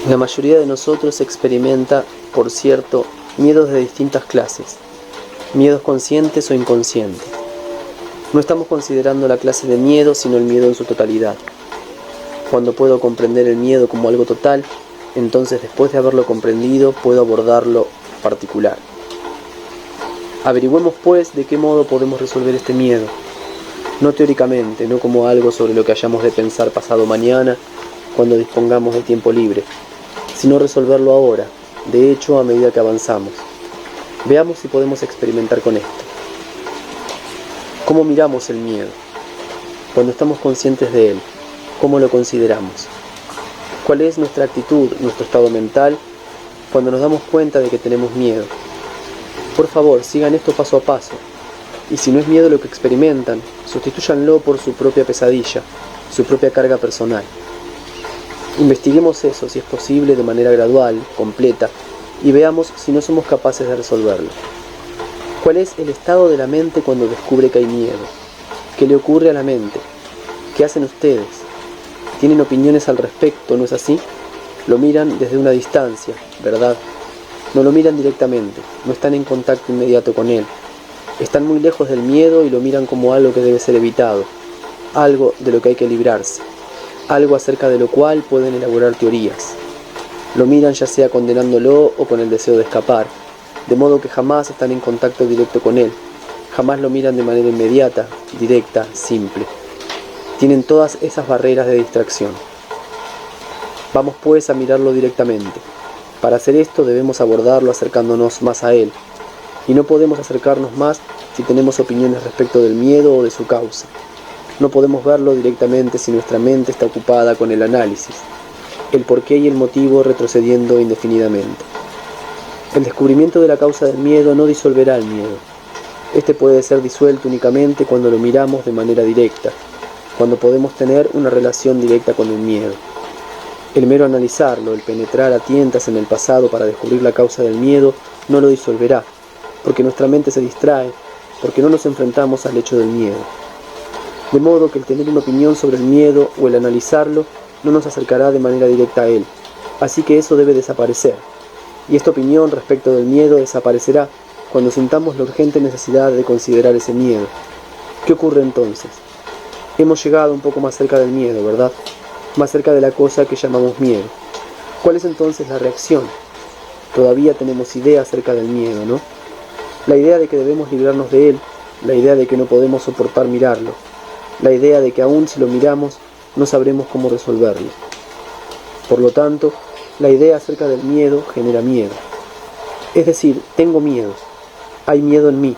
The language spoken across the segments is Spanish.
La mayoría de nosotros experimenta, por cierto, miedos de distintas clases, miedos conscientes o inconscientes. No estamos considerando la clase de miedo, sino el miedo en su totalidad. Cuando puedo comprender el miedo como algo total, entonces después de haberlo comprendido, puedo abordarlo particular. Averigüemos pues de qué modo podemos resolver este miedo. No teóricamente, no como algo sobre lo que hayamos de pensar pasado mañana, cuando dispongamos de tiempo libre, sino resolverlo ahora, de hecho a medida que avanzamos. Veamos si podemos experimentar con esto. ¿Cómo miramos el miedo? Cuando estamos conscientes de él, ¿cómo lo consideramos? ¿Cuál es nuestra actitud, nuestro estado mental, cuando nos damos cuenta de que tenemos miedo? Por favor, sigan esto paso a paso, y si no es miedo lo que experimentan, sustitúyanlo por su propia pesadilla, su propia carga personal. Investiguemos eso, si es posible, de manera gradual, completa, y veamos si no somos capaces de resolverlo. ¿Cuál es el estado de la mente cuando descubre que hay miedo? ¿Qué le ocurre a la mente? ¿Qué hacen ustedes? ¿Tienen opiniones al respecto, no es así? Lo miran desde una distancia, ¿verdad? No lo miran directamente, no están en contacto inmediato con él. Están muy lejos del miedo y lo miran como algo que debe ser evitado, algo de lo que hay que librarse, algo acerca de lo cual pueden elaborar teorías. Lo miran ya sea condenándolo o con el deseo de escapar, de modo que jamás están en contacto directo con él, jamás lo miran de manera inmediata, directa, simple. Tienen todas esas barreras de distracción. Vamos pues a mirarlo directamente. Para hacer esto debemos abordarlo acercándonos más a él, y no podemos acercarnos más si tenemos opiniones respecto del miedo o de su causa. No podemos verlo directamente si nuestra mente está ocupada con el análisis, el porqué y el motivo retrocediendo indefinidamente. El descubrimiento de la causa del miedo no disolverá el miedo. Este puede ser disuelto únicamente cuando lo miramos de manera directa, cuando podemos tener una relación directa con el miedo. El mero analizarlo, el penetrar a tientas en el pasado para descubrir la causa del miedo, no lo disolverá, porque nuestra mente se distrae, porque no nos enfrentamos al hecho del miedo. De modo que el tener una opinión sobre el miedo o el analizarlo no nos acercará de manera directa a él, así que eso debe desaparecer. Y esta opinión respecto del miedo desaparecerá cuando sintamos la urgente necesidad de considerar ese miedo. ¿Qué ocurre entonces? Hemos llegado un poco más cerca del miedo, ¿verdad? Más cerca de la cosa que llamamos miedo. ¿Cuál es entonces la reacción? Todavía tenemos idea acerca del miedo, ¿no? La idea de que debemos librarnos de él, la idea de que no podemos soportar mirarlo, la idea de que aun si lo miramos, no sabremos cómo resolverlo. Por lo tanto, la idea acerca del miedo genera miedo. Es decir, tengo miedo, hay miedo en mí,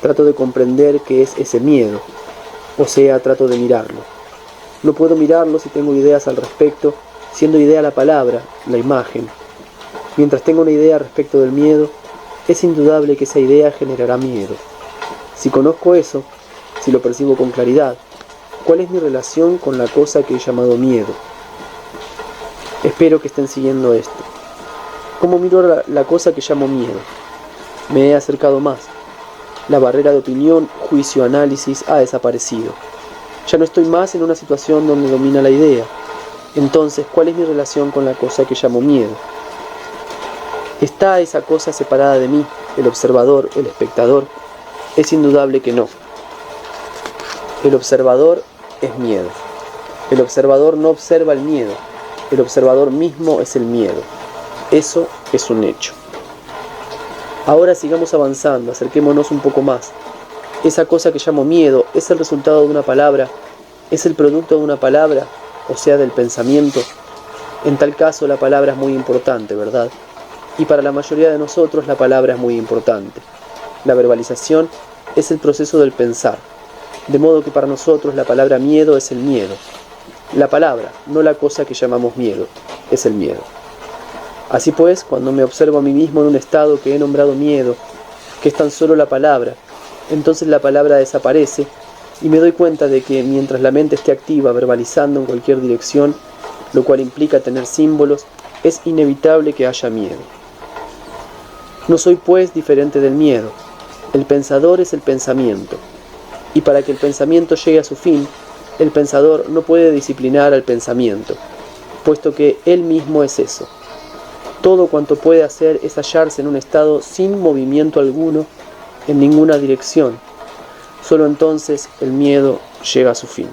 trato de comprender qué es ese miedo, o sea, trato de mirarlo. No puedo mirarlo si tengo ideas al respecto, siendo idea la palabra, la imagen. Mientras tengo una idea respecto del miedo, es indudable que esa idea generará miedo. Si conozco eso, si lo percibo con claridad, ¿cuál es mi relación con la cosa que he llamado miedo? Espero que estén siguiendo esto. ¿Cómo miro la cosa que llamo miedo? Me he acercado más. La barrera de opinión, juicio, análisis ha desaparecido. Ya no estoy más en una situación donde domina la idea. Entonces, ¿cuál es mi relación con la cosa que llamo miedo? ¿Está esa cosa separada de mí, el observador, el espectador? Es indudable que no. El observador es miedo. El observador no observa el miedo. El observador mismo es el miedo. Eso es un hecho. Ahora sigamos avanzando, acerquémonos un poco más. Esa cosa que llamo miedo es el resultado de una palabra, es el producto de una palabra, o sea, del pensamiento. En tal caso la palabra es muy importante, ¿verdad? Y para la mayoría de nosotros la palabra es muy importante. La verbalización es el proceso del pensar, de modo que para nosotros la palabra miedo es el miedo. La palabra, no la cosa que llamamos miedo, es el miedo. Así pues, cuando me observo a mí mismo en un estado que he nombrado miedo, que es tan solo la palabra, entonces la palabra desaparece y me doy cuenta de que mientras la mente esté activa verbalizando en cualquier dirección, lo cual implica tener símbolos, es inevitable que haya miedo. No soy pues diferente del miedo. El pensador es el pensamiento, y para que el pensamiento llegue a su fin, el pensador no puede disciplinar al pensamiento. puesto que él mismo es eso. Todo cuanto puede hacer es hallarse en un estado sin movimiento alguno, en ninguna dirección. Solo entonces el miedo llega a su fin.